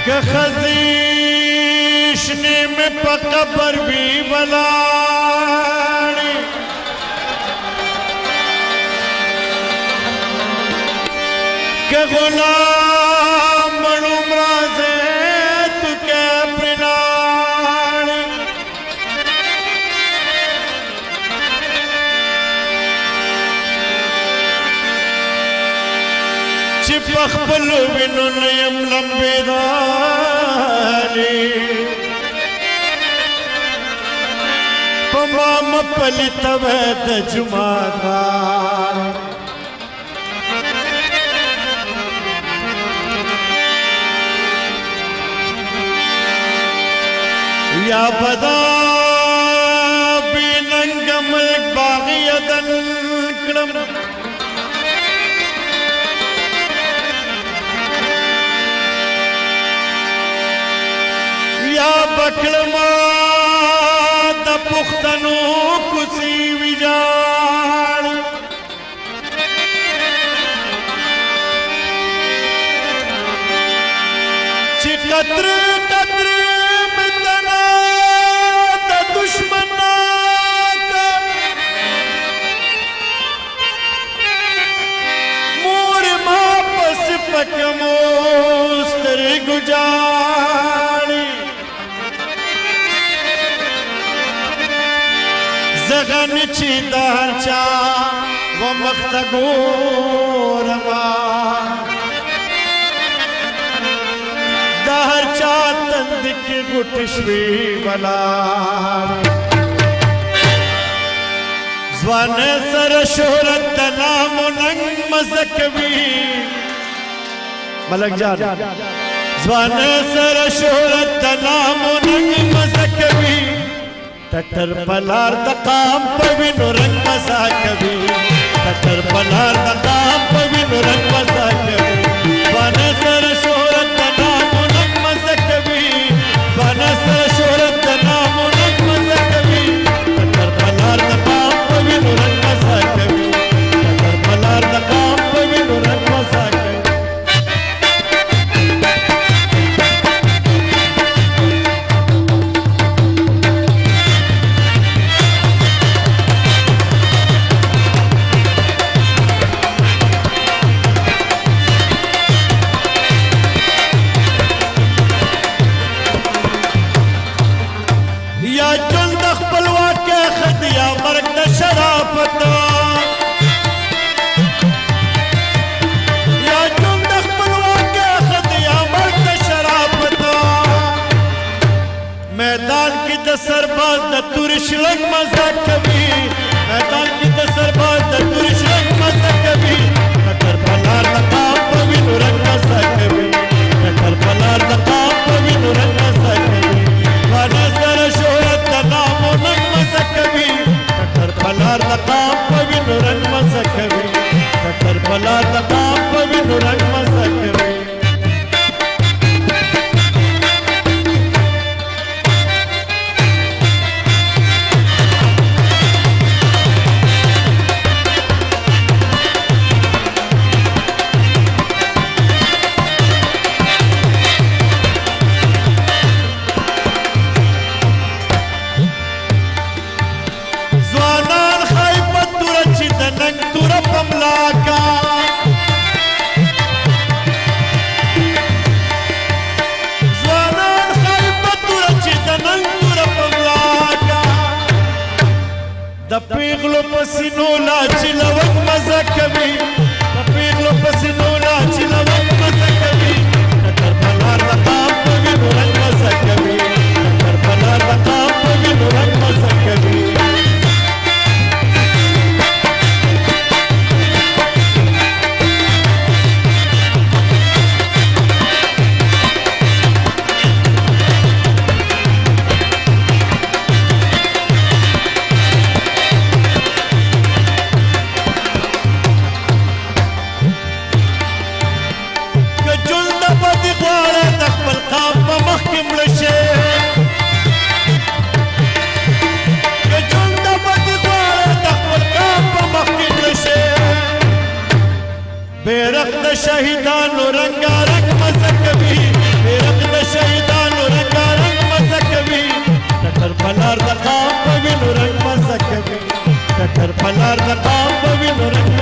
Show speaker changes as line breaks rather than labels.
که خزیشنی میں پا قبر بھی بلانی کہ غلام بڑو مرازے تو کے پرنانی چپ اخبلو بنو نیم لمبیدانی پمام پلی توید جمعات یا بدا بیننگ ملک باغی دن کرم یا بکلما دا پختنو کسی ویجار چی قطر قطر متنا دا دشمنا کا مور ما پس پکموستر گجاری زغن چی دار چا و مختگورما دار چا تندک گٹشوی بلار زوان سر شہرت دنام و ننگ مزکوی ملک جان زوان سر شہرت دنام و ننگ مزکوی ٹٹر پلار دقام پوینو رنگ مزا کبھی ٹٹر پلار دقام پوینو رنگ مزا کبھی بانا سر شہرت نام و ننگ مزا کبھی بانا سر شہرت نام و ننگ مزا کبھی ٹٹر پلار دقام پوینو رنگ مزا کبھی ٹٹر پلار دقام پوینو رنگ مزا کبھی میدان کی دسرباز دا تورش لنگ مزا کبھی میدان کی دسرباز دا تورش لنگ مزا کبھی نکر پلار دقام پوینو رنگ مزا کبھی نکر پلار دقام پوینو رنگ مزا کبھی وانا سر شہرت دا نام و ننگ مزا کبھی نکر پلار دقام پوینو رنگ مزا کبھی نکر پلار دقام پوینو رنگ مزا کبھی دا پیغلو پسینو لا چلوک مزا کبھی دا پیغلو پسینو لا چلوک مزا کبھی نکر پلار دقام پوینو رنگ مزا کبھی نکر پلار دقام پوینو رنگ مزا کبھی بیرق دا شہیدانو رنگا رنگ مزا کبھی بیرق دا ټټر پلار د قام په وینو رنګ